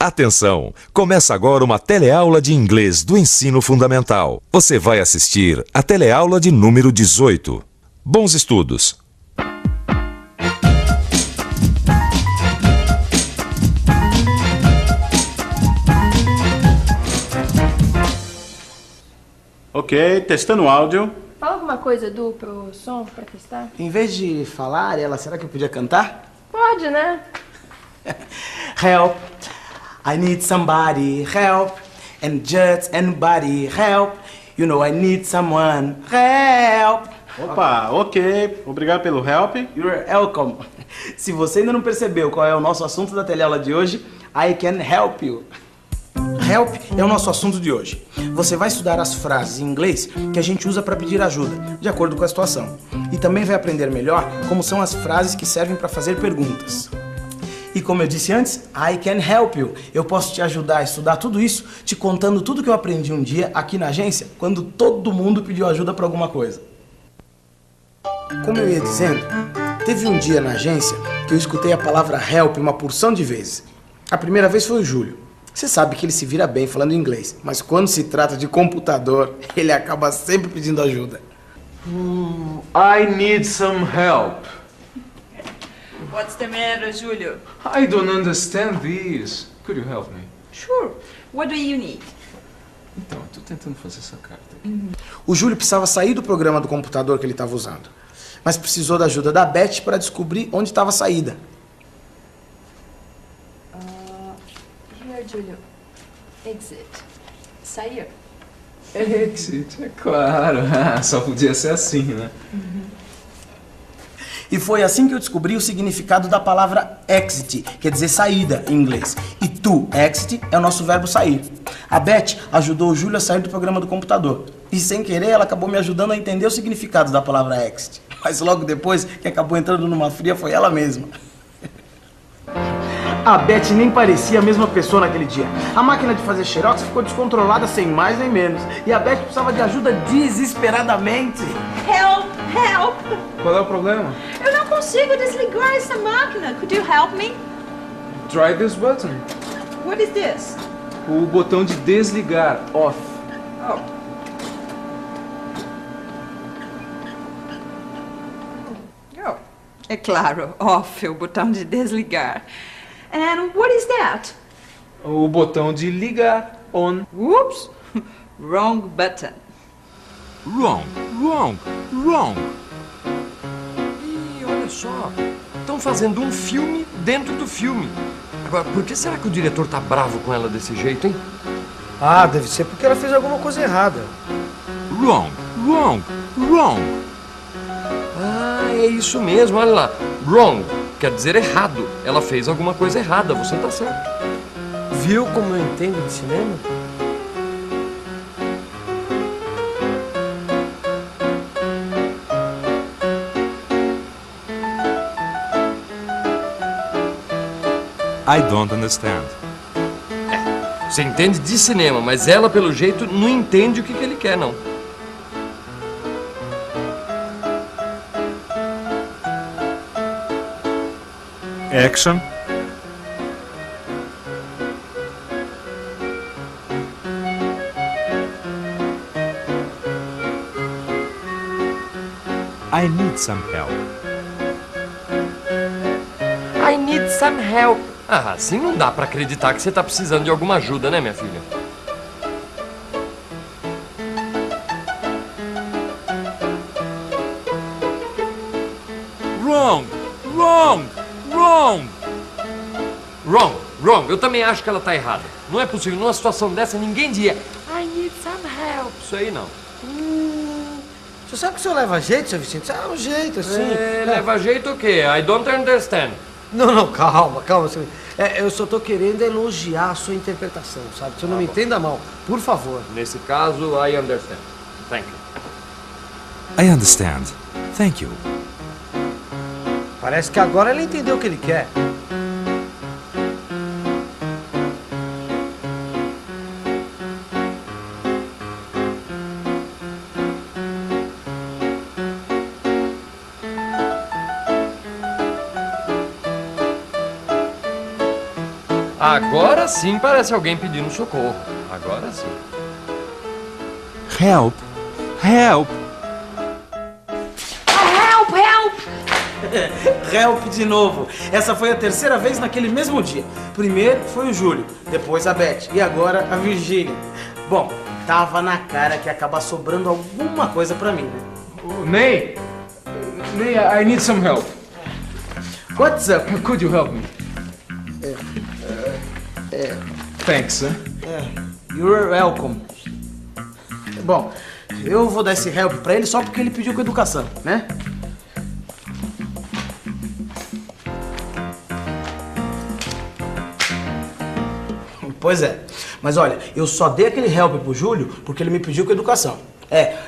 Atenção! Começa agora uma teleaula de inglês do ensino fundamental. Você vai assistir a teleaula de número 18. Bons estudos! Ok, testando o áudio. Fala alguma coisa, Edu, pro som, pra testar. Em vez de falar, será que eu podia cantar? Pode, né? Help, I need somebody, help, and just anybody, help, you know I need someone, help. Opa, ok. Obrigado pelo help. You're welcome. Se você ainda não percebeu qual é o nosso assunto da teleaula de hoje, I can help you. Help é o nosso assunto de hoje. Você vai estudar as frases em inglês que a gente usa para pedir ajuda, de acordo com a situação. E também vai aprender melhor como são as frases que servem para fazer perguntas. E como eu disse antes, I can help you. Eu posso te ajudar a estudar tudo isso, te contando tudo que eu aprendi um dia aqui na agência, quando todo mundo pediu ajuda para alguma coisa. Como eu ia dizendo, teve um dia na agência que eu escutei a palavra help uma porção de vezes. A primeira vez foi o Júlio. Você sabe que ele se vira bem falando inglês, mas quando se trata de computador, ele acaba sempre pedindo ajuda. I need some help. What's the matter, Julio? I don't understand this. Could you help me? Sure. What do you need? Então, eu tô tentando fazer essa carta. O Júlio precisava sair do programa do computador que ele estava usando, mas precisou da ajuda da Beth para descobrir onde estava a saída. Here, Julio. Exit. Sair. Exit, é claro. Só podia ser assim, né? E foi assim que eu descobri o significado da palavra exit, quer dizer saída em inglês. E to exit é o nosso verbo sair. A Beth ajudou o Júlio a sair do programa do computador. E sem querer ela acabou me ajudando a entender o significado da palavra exit. Mas logo depois, quem acabou entrando numa fria foi ela mesma. A Beth nem parecia a mesma pessoa naquele dia. A máquina de fazer xerox ficou descontrolada sem mais nem menos. E a Beth precisava de ajuda desesperadamente. Help! Help! Qual é o problema? Eu não consigo desligar essa máquina. Could you help me? Try this button. What is this? O botão de desligar, off. Oh. Oh. É claro, off é o botão de desligar. And what is that? O botão de ligar, on. Whoops! Wrong button. Wrong, wrong, wrong. E olha só, estão fazendo um filme dentro do filme. Agora, por que será que o diretor tá bravo com ela desse jeito, hein? Ah, deve ser porque ela fez alguma coisa errada. Wrong, wrong, wrong. Ah, é isso mesmo, olha lá. Wrong quer dizer errado. Ela fez alguma coisa errada, você tá certo. Viu como eu entendo de cinema? I don't understand. Você entende de cinema, mas ela, pelo jeito, não entende o que ele quer, não. Action. I need some help. I need some help. Ah, assim não dá pra acreditar que você tá precisando de alguma ajuda, né, minha filha? Wrong, wrong, wrong. Wrong. Eu também acho que ela tá errada. Não é possível, numa situação dessa, ninguém diria I need some help. Isso aí não. Você sabe que o senhor leva jeito, seu Vicente? É um jeito, assim. Leva jeito o quê? I don't understand. Não, calma, seu... eu só tô querendo elogiar a sua interpretação, sabe? O senhor não me entenda mal, por favor. Nesse caso, I understand. Thank you. I understand. Thank you. Parece que agora ela entendeu o que ele quer. Agora sim parece alguém pedindo socorro. Agora sim. Help! Help! Help, help! Help de novo. Essa foi a terceira vez naquele mesmo dia. Primeiro foi o Júlio, depois a Beth e agora a Virgínia. Bom, tava na cara que ia acabar sobrando alguma coisa pra mim, né? Ney, I need some help. What's up? Could you help me? Thanks, huh? You're welcome. Bom, eu vou dar esse help pra ele só porque ele pediu com educação, né? Pois é, mas olha, eu só dei aquele help pro Júlio porque ele me pediu com educação.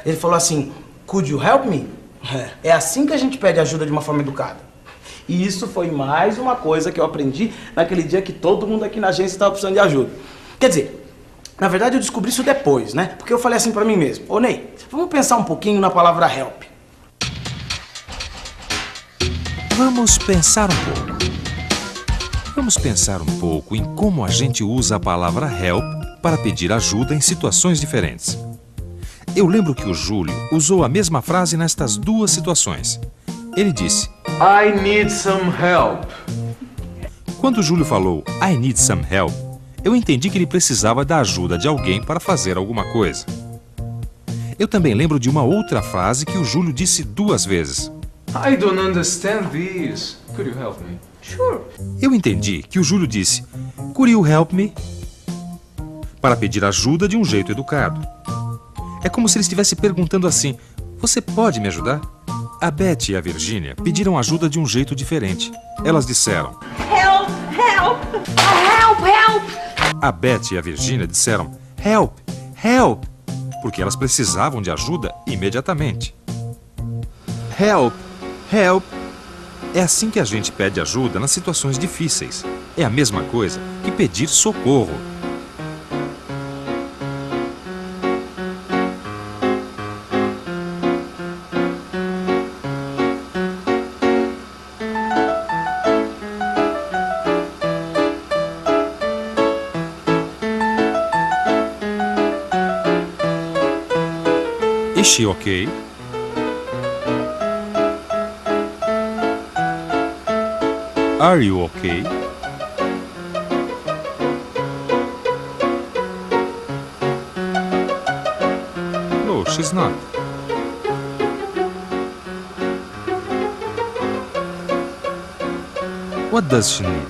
Ele falou assim, could you help me? É assim que a gente pede ajuda de uma forma educada. E isso foi mais uma coisa que eu aprendi naquele dia que todo mundo aqui na agência estava precisando de ajuda. Quer dizer, na verdade eu descobri isso depois, né? Porque eu falei assim pra mim mesmo, ô Ney, vamos pensar um pouquinho na palavra help. Vamos pensar um pouco. Vamos pensar um pouco em como a gente usa a palavra help para pedir ajuda em situações diferentes. Eu lembro que o Júlio usou a mesma frase nestas duas situações. Ele disse, I need some help. quando o Júlio falou I need some help, eu entendi que ele precisava da ajuda de alguém para fazer alguma coisa. Eu também lembro de uma outra frase que o Júlio disse duas vezes. I don't understand this. Could you help me? Sure. Eu entendi que o Júlio disse could you help me? Para pedir ajuda de um jeito educado. É como se ele estivesse perguntando assim, você pode me ajudar? A Beth e a Virgínia pediram ajuda de um jeito diferente. Elas disseram, Help, help. Help, help! a Beth e a Virgínia disseram, help, help, porque elas precisavam de ajuda imediatamente. Help, help. É assim que a gente pede ajuda nas situações difíceis. É a mesma coisa que pedir socorro. Is she okay? Are you okay? No, she's not. What does she need?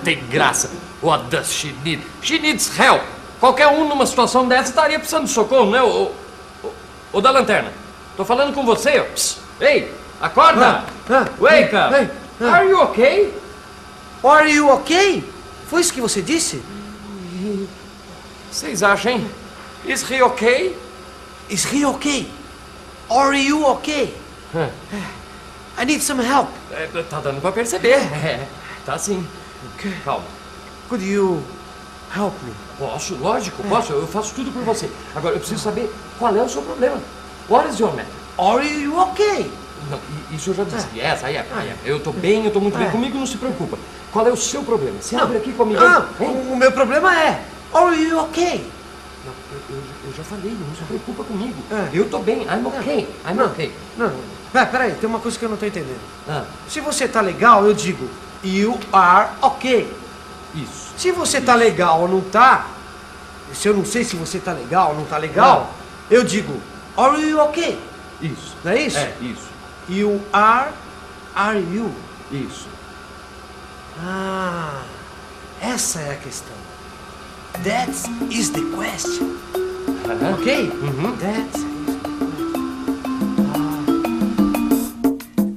Tem graça. What does she need? She needs help. Qualquer um numa situação dessa estaria precisando de socorro, né? O da lanterna. Tô falando com você, ó. Psst. Ei, acorda! Wake up! Are you okay? Are you okay? Foi isso que você disse? Vocês acham, hein? Is he okay? Is he okay? Are you okay? I need some help. Tá dando pra perceber. Tá sim. Calma. Could you help me? Posso, lógico, posso. Eu faço tudo por você. Agora, eu preciso saber qual é o seu problema. What is your matter? Are you okay? Não, isso eu já disse. Yes, I am. Eu tô bem, eu tô muito bem. Comigo não se preocupa. Qual é o seu problema? Você abre aqui comigo. O meu problema é, are you okay? Não, eu já falei, não se preocupa comigo. Eu tô bem, I'm okay. I'm okay. Não, peraí, tem uma coisa que eu não tô entendendo. Ah, Se você tá legal, eu digo, you are okay. isso. Se você tá legal ou não tá, se eu não sei se você tá legal ou não tá legal, eu digo, are you okay? Isso. Não é isso? É, isso. You are you? Isso. Ah, essa é a questão. That is the question. Ok? That is...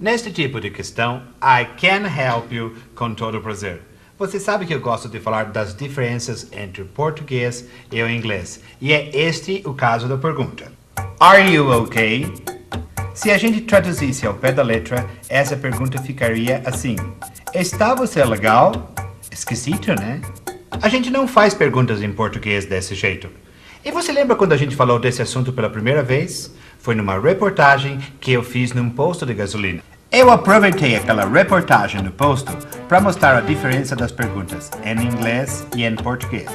Neste tipo de questão, I can help you com todo prazer. Você sabe que eu gosto de falar das diferenças entre o português e o inglês. E é este o caso da pergunta. Are you okay? Se a gente traduzisse ao pé da letra, essa pergunta ficaria assim. Está você legal? Esquisito, né? A gente não faz perguntas em português desse jeito. E você lembra quando a gente falou desse assunto pela primeira vez? Foi numa reportagem que eu fiz num posto de gasolina. Eu aproveitei aquela reportagem no Posto para mostrar a diferença das perguntas em inglês e em português.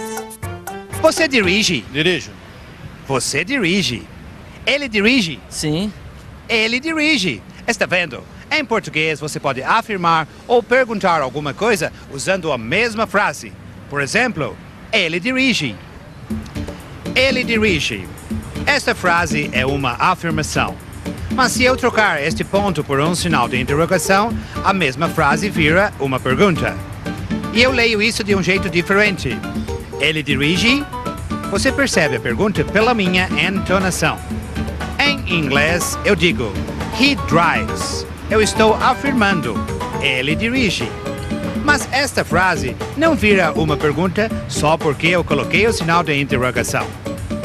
Você dirige? Dirijo. Você dirige. Ele dirige? Sim. Ele dirige. Está vendo? Em português você pode afirmar ou perguntar alguma coisa usando a mesma frase. Por exemplo, ele dirige. Ele dirige. Esta frase é uma afirmação. Mas se eu trocar este ponto por um sinal de interrogação, a mesma frase vira uma pergunta. E eu leio isso de um jeito diferente. Ele dirige? Você percebe a pergunta pela minha entonação. Em inglês, eu digo, he drives. Eu estou afirmando, ele dirige. Mas esta frase não vira uma pergunta só porque eu coloquei o sinal de interrogação.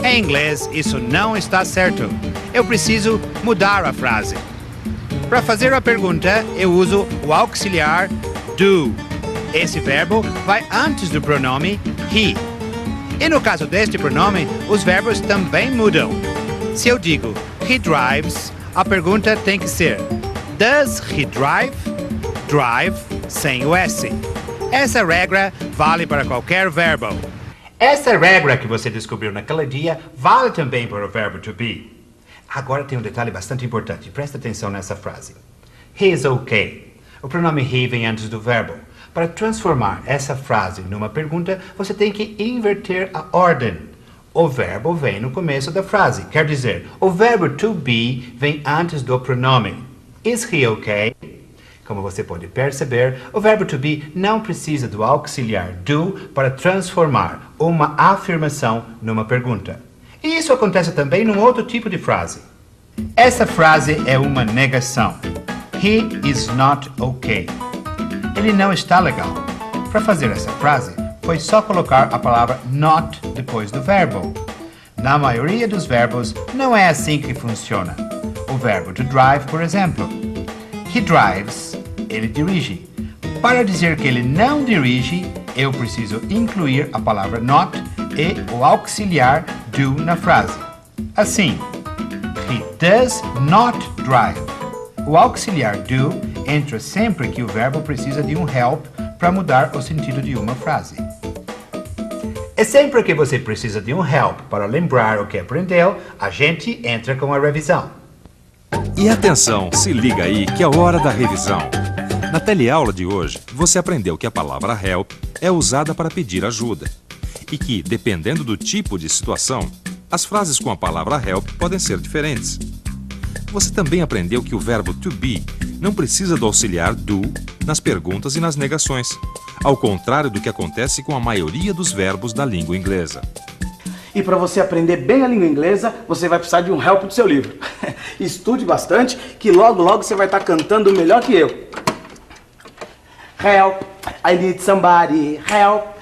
Em inglês, isso não está certo. Eu preciso mudar a frase. Para fazer a pergunta, eu uso o auxiliar do. Esse verbo vai antes do pronome he. E no caso deste pronome, os verbos também mudam. Se eu digo he drives, a pergunta tem que ser does he drive? Drive sem o S. Essa regra vale para qualquer verbo. Essa regra que você descobriu naquele dia vale também para o verbo to be. Agora tem um detalhe bastante importante. Presta atenção nessa frase. He is okay. O pronome he vem antes do verbo. Para transformar essa frase numa pergunta, você tem que inverter a ordem. O verbo vem no começo da frase. Quer dizer, o verbo to be vem antes do pronome. Is he okay? Como você pode perceber, o verbo to be não precisa do auxiliar do para transformar uma afirmação numa pergunta. E isso acontece também num outro tipo de frase. Essa frase é uma negação. He is not okay. Ele não está legal. Para fazer essa frase, foi só colocar a palavra not depois do verbo. Na maioria dos verbos, não é assim que funciona. O verbo to drive, por exemplo. He drives, ele dirige. Para dizer que ele não dirige, eu preciso incluir a palavra not e o auxiliar do na frase. Assim, he does not drive. O auxiliar do entra sempre que o verbo precisa de um help para mudar o sentido de uma frase. E sempre que você precisa de um help para lembrar o que aprendeu, a gente entra com a revisão. E atenção, se liga aí que é hora da revisão. Na teleaula de hoje, você aprendeu que a palavra help é usada para pedir ajuda. E que, dependendo do tipo de situação, as frases com a palavra help podem ser diferentes. Você também aprendeu que o verbo to be não precisa do auxiliar do nas perguntas e nas negações, ao contrário do que acontece com a maioria dos verbos da língua inglesa. E para você aprender bem a língua inglesa, você vai precisar de um help do seu livro. Estude bastante, que logo logo você vai estar cantando melhor que eu. Help, I need somebody, help.